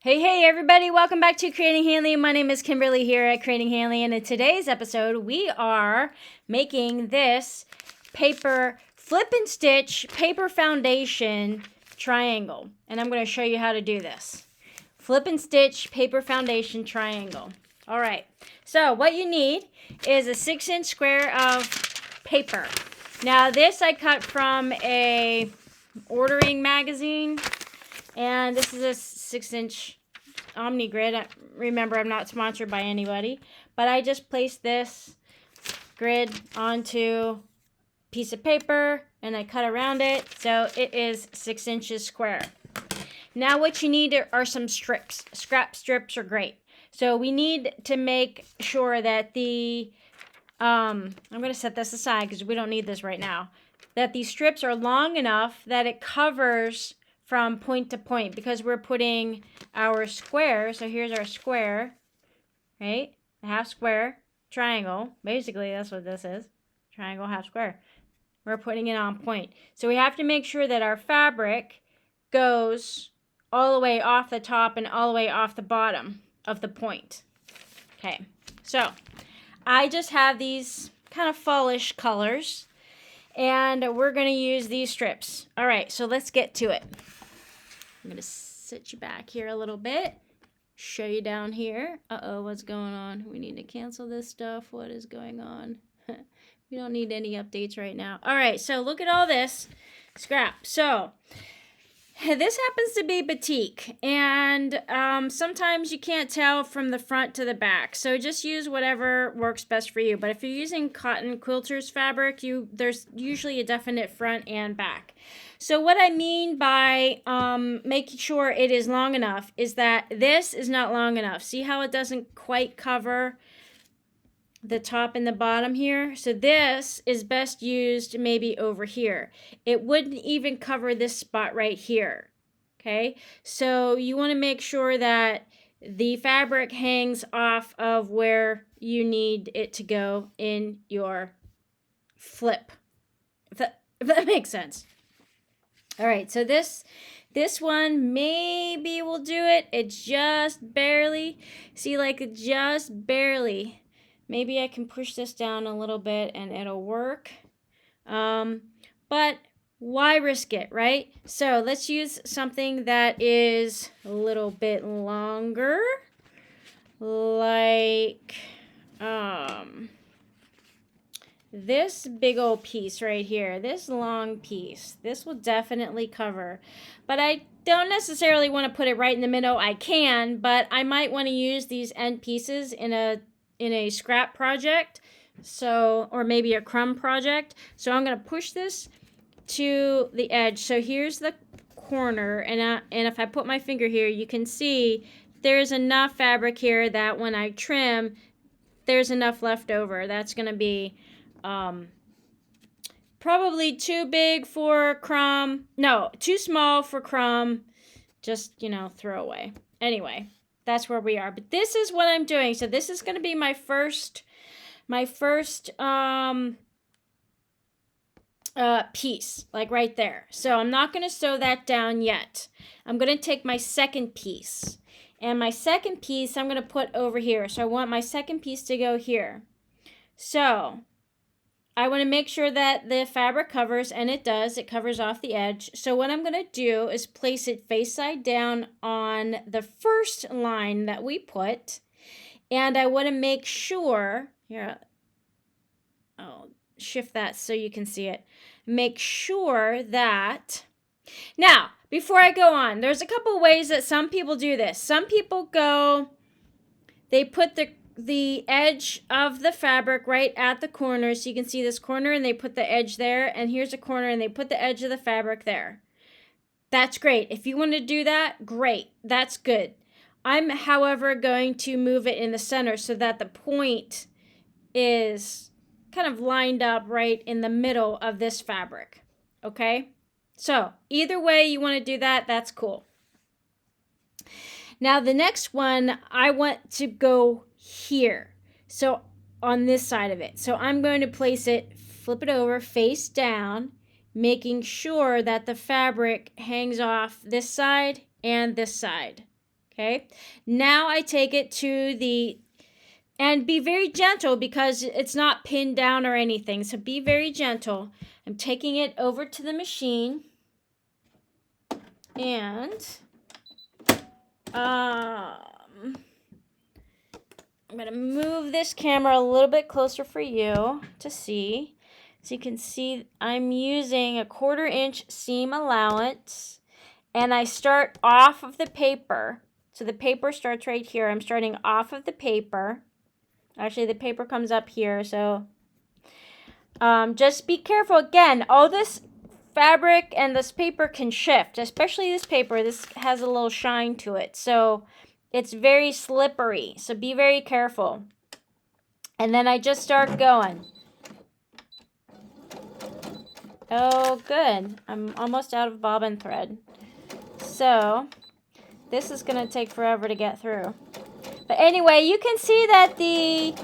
Hey everybody, welcome back to Creating Hanley. My name is Kimberly here at Creating Hanley, and in today's episode we are making this paper flip and stitch paper foundation triangle, and I'm going to show you how to do this. Flip and stitch paper foundation triangle. All right, so what you need is a 6-inch square of paper. Now this I cut from a ordering magazine, and this is a 6-inch Omni grid. Remember, I'm not sponsored by anybody, but I just placed this grid onto a piece of paper and I cut around it, so it is 6 inches square. Now what you need are some strips. Scrap strips are great. So we need to make sure that I'm going to set this aside because we don't need this right now, that these strips are long enough that it covers from point to point, because we're putting our square. So here's our square, right? A half square triangle. Basically, that's what this is. Triangle, half square. We're putting it on point. So we have to make sure that our fabric goes all the way off the top and all the way off the bottom of the point. Okay, so I just have these kind of fallish colors, and we're going to use these strips. All right, so let's get to it. I'm going to sit you back here a little bit, show you down here. Uh-oh, what's going on? We need to cancel this stuff. What is going on? We don't need any updates right now. All right, so look at all this scrap. So this happens to be batik, and sometimes you can't tell from the front to the back. So just use whatever works best for you. But if you're using cotton quilters fabric, there's usually a definite front and back. So what I mean by making sure it is long enough is that this is not long enough. See how it doesn't quite cover the top and the bottom here? So this is best used maybe over here. It wouldn't even cover this spot right here. Okay, so you want to make sure that the fabric hangs off of where you need it to go in your flip. If that makes sense. All right, so this one maybe will do it. It just barely, see, like just barely. Maybe I can push this down a little bit and it'll work. But why risk it, right? So let's use something that is a little bit longer, like this big old piece right here, this long piece. This will definitely cover, but I don't necessarily want to put it right in the middle. I can, but I might want to use these end pieces in a scrap project, so, or maybe a crumb project. So I'm going to push this to the edge. So here's the corner, and if I put my finger here, you can see there's enough fabric here that when I trim, there's enough left over. That's going to be probably too big for crumb. No, too small for crumb. Just, throw away. Anyway, that's where we are. But this is what I'm doing. So this is going to be my first piece, like right there. So I'm not going to sew that down yet. I'm going to take my second piece. And my second piece I'm going to put over here. So I want my second piece to go here. So I want to make sure that the fabric covers, and it does. It covers off the edge. So what I'm going to do is place it face side down on the first line that we put. And I want to make sure, here, I'll shift that so you can see it. Make sure that, now, before I go on, there's a couple ways that some people do this. Some people they put the edge of the fabric right at the corner, so you can see this corner, and they put the edge there, and here's a corner, and they put the edge of the fabric there. That's great. If you want to do that, great. That's good. I'm, however, going to move it in the center so that the point is kind of lined up right in the middle of this fabric. Okay? So either way you want to do that, that's cool. Now the next one, I want to go here. So on this side of it. So I'm going to place it, flip it over face down, making sure that the fabric hangs off this side and this side. Okay, now I take it to the, and be very gentle because it's not pinned down or anything. So be very gentle. I'm taking it over to the machine, and I'm going to move this camera a little bit closer for you to see. So you can see I'm using a 1/4 inch seam allowance, and I start off of the paper. So the paper starts right here. I'm starting off of the paper. Actually, the paper comes up here, so just be careful. Again, all this fabric and this paper can shift, especially this paper. This has a little shine to it, so it's very slippery, so be very careful. And then I just start going. Oh, good. I'm almost out of bobbin thread. So this is going to take forever to get through. But anyway, you can see that the,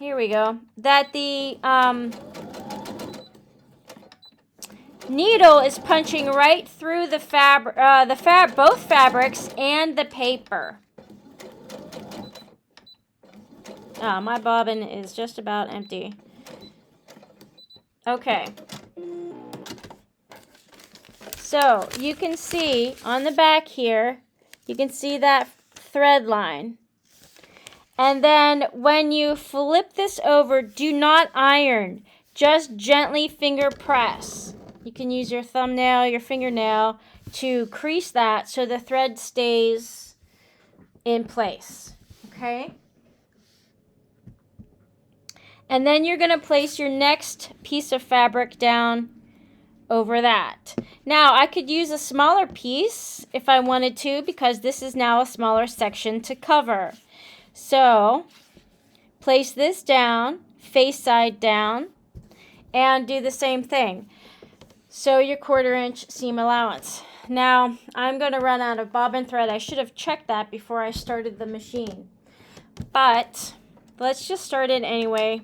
here we go, that the needle is punching right through the both fabrics and the paper. My bobbin is just about empty. Okay. So you can see on the back here, you can see that thread line. And then when you flip this over, do not iron. Just gently finger press. You can use your thumbnail, your fingernail to crease that so the thread stays in place. Okay? And then you're going to place your next piece of fabric down over that. Now, I could use a smaller piece if I wanted to, because this is now a smaller section to cover. So, place this down, face side down, and do the same thing. Sew your 1/4 inch seam allowance. Now, I'm going to run out of bobbin thread. I should have checked that before I started the machine. But, let's just start it anyway.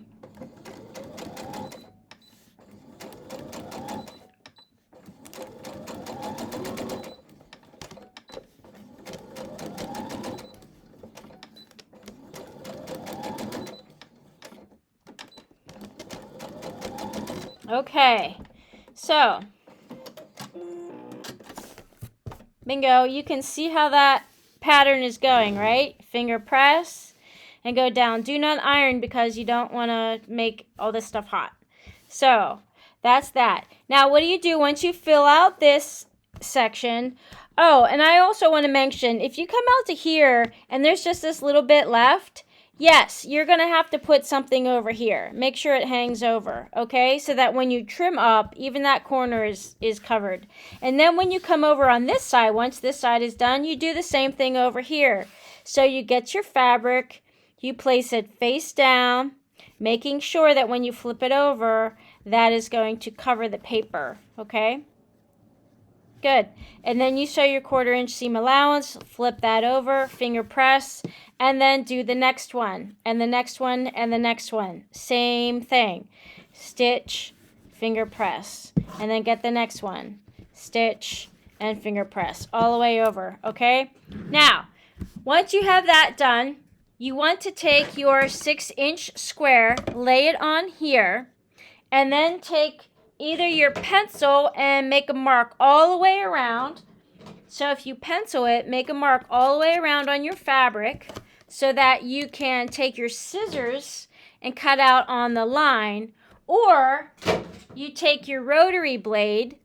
Okay, so, bingo, you can see how that pattern is going, right? Finger press and go down. Do not iron because you don't want to make all this stuff hot. So, that's that. Now, what do you do once you fill out this section? Oh, and I also want to mention, if you come out to here and there's just this little bit left, yes, you're going to have to put something over here. Make sure it hangs over, okay? So that when you trim up, even that corner is covered. And then when you come over on this side, once this side is done, you do the same thing over here. So you get your fabric, you place it face down, making sure that when you flip it over, that is going to cover the paper, okay? Good. And then you sew your 1/4 inch seam allowance, flip that over, finger press, and then do the next one, and the next one, and the next one. Same thing. Stitch, finger press, and then get the next one. Stitch, and finger press, all the way over, okay? Now, once you have that done, you want to take your 6-inch square, lay it on here, and then take either your pencil and make a mark all the way around. So if you pencil it, make a mark all the way around on your fabric so that you can take your scissors and cut out on the line. Or you take your rotary blade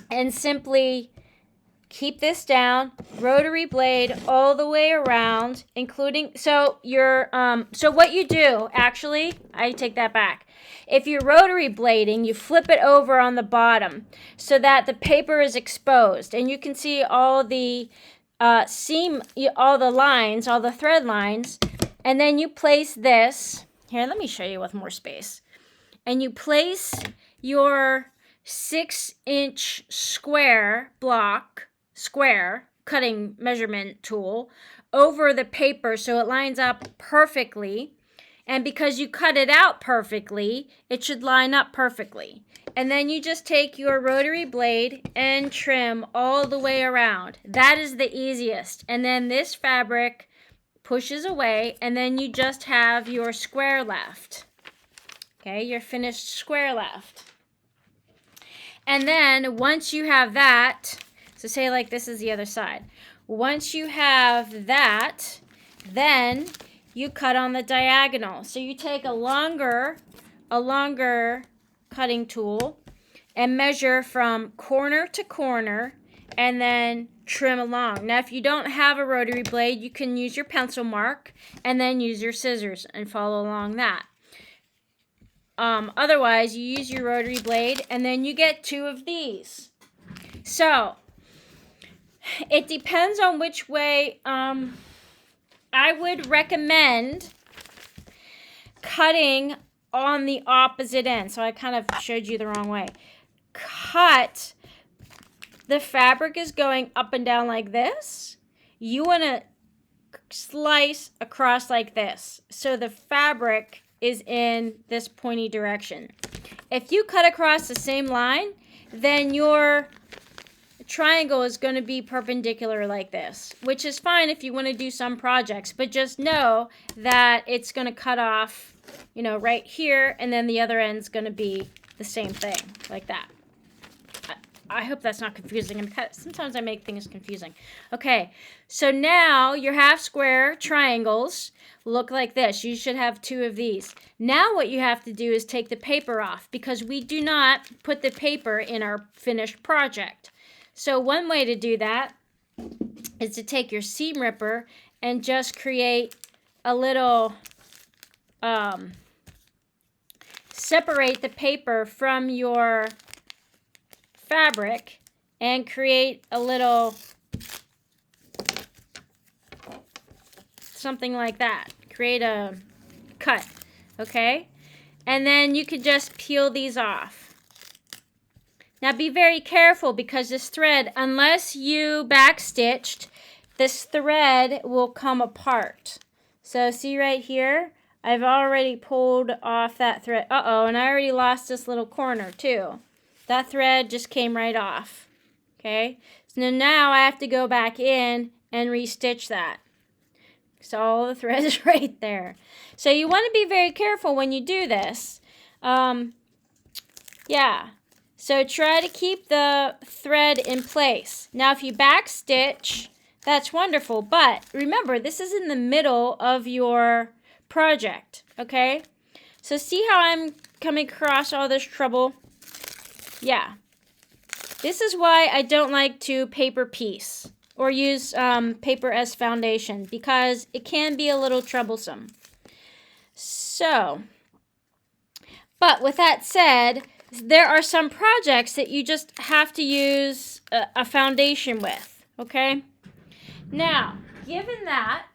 and simply keep this down, rotary blade all the way around, including, so what you do, actually, I take that back. If you're rotary blading, you flip it over on the bottom so that the paper is exposed, and you can see all the all the lines, all the thread lines, and then you place this, here, let me show you with more space, and you place your 6-inch square cutting measurement tool over the paper so it lines up perfectly. And because you cut it out perfectly, it should line up perfectly. And then you just take your rotary blade and trim all the way around. That is the easiest. And then this fabric pushes away, and then you just have your square left. Okay, your finished square left. And then once you have that, so say like this is the other side. Once you have that, then you cut on the diagonal. So you take a longer cutting tool and measure from corner to corner and then trim along. Now, if you don't have a rotary blade, you can use your pencil mark and then use your scissors and follow along that. Otherwise, you use your rotary blade and then you get 2 of these. So, it depends on which way. I would recommend cutting on the opposite end. So I kind of showed you the wrong way. Cut. The fabric is going up and down like this. You want to slice across like this. So the fabric is in this pointy direction. If you cut across the same line, then your triangle is going to be perpendicular like this, which is fine if you want to do some projects, but just know that it's going to cut off, you know, right here, and then the other end's going to be the same thing, like that. I hope that's not confusing. Sometimes I make things confusing. Okay, so now your half square triangles look like this. You should have 2 of these. Now what you have to do is take the paper off, because we do not put the paper in our finished project. So one way to do that is to take your seam ripper and just create a little, separate the paper from your fabric and create a little something like that. Create a cut, okay? And then you could just peel these off. Now be very careful, because this thread, unless you backstitched, this thread will come apart. So see right here, I've already pulled off that thread. Uh-oh, and I already lost this little corner too. That thread just came right off. Okay, so now I have to go back in and restitch that. So all the thread is right there. So you want to be very careful when you do this. Yeah. So try to keep the thread in place. Now if you backstitch, that's wonderful. But remember, this is in the middle of your project. Okay? So see how I'm coming across all this trouble? Yeah. This is why I don't like to paper piece or use paper as foundation, because it can be a little troublesome. So, but with that said, there are some projects that you just have to use a foundation with, okay? Now, given that,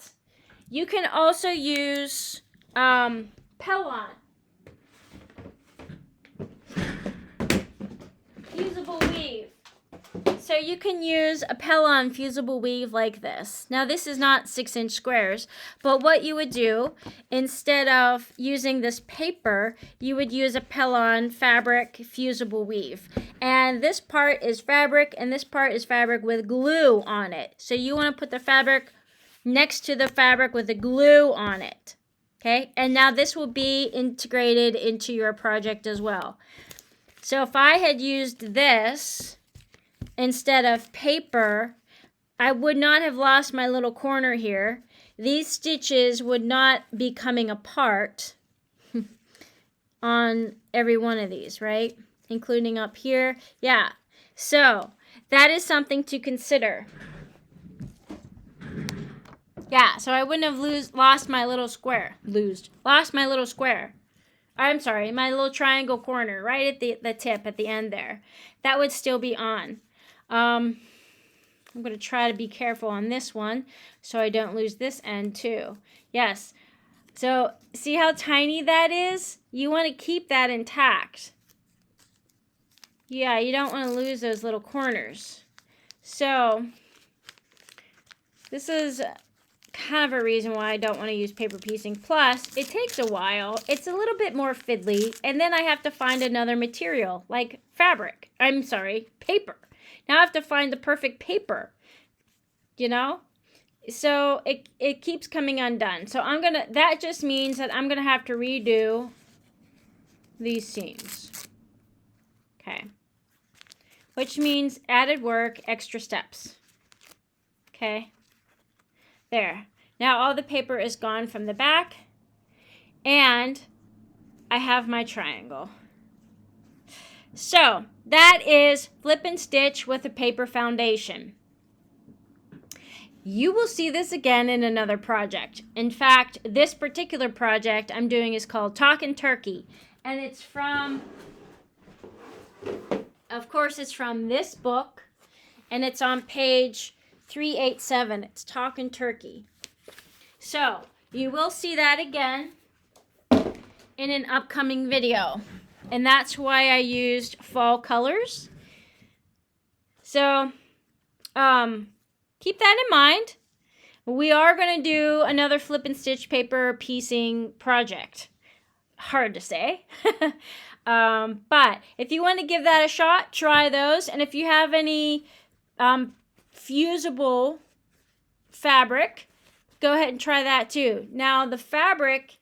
you can also use Pellon. Fusible weave. So you can use a Pellon fusible weave like this. Now this is not 6-inch squares, but what you would do, instead of using this paper, you would use a Pellon fabric fusible weave. And this part is fabric, and this part is fabric with glue on it. So you want to put the fabric next to the fabric with the glue on it. Okay, and now this will be integrated into your project as well. So if I had used this instead of paper, I would not have lost my little corner here. These stitches would not be coming apart on every one of these, right? Including up here. Yeah, so that is something to consider. Yeah, so I wouldn't have lost my little square. Lost my little square. I'm sorry, my little triangle corner right at the tip at the end there. That would still be on. I'm going to try to be careful on this one so I don't lose this end too. Yes. So see how tiny that is? You want to keep that intact. Yeah, you don't want to lose those little corners. So this is kind of a reason why I don't want to use paper piecing. Plus, it takes a while. It's a little bit more fiddly. And then I have to find another material, like fabric. I'm sorry, paper. Now I have to find the perfect paper, you know? So it keeps coming undone. So that just means that I'm going to have to redo these seams. Okay. Which means added work, extra steps. Okay. There. Now all the paper is gone from the back. And I have my triangle. So that is flip and stitch with a paper foundation. You will see this again in another project. In fact, this particular project I'm doing is called Talkin' Turkey. And it's from, of course, it's from this book. And it's on page 387. It's Talkin' Turkey. So, you will see that again in an upcoming video. And that's why I used fall colors. So, keep that in mind. We are going to do another flip and stitch paper piecing project. Hard to say. But if you want to give that a shot, try those. And if you have any fusible fabric, go ahead and try that too. Now, the fabric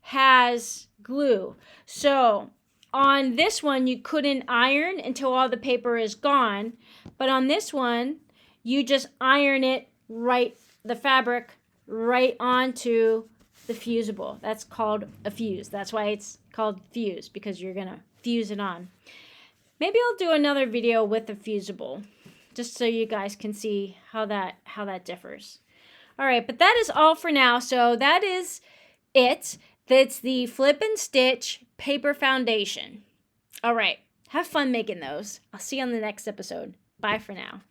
has glue. So on this one, you couldn't iron until all the paper is gone. But on this one, you just iron it the fabric right onto the fusible. That's called a fuse. That's why it's called fuse, because you're going to fuse it on. Maybe I'll do another video with the fusible, just so you guys can see how that differs. All right, but that is all for now. So that is it. That's the flip and stitch paper foundation. All right, have fun making those. I'll see you on the next episode. Bye for now.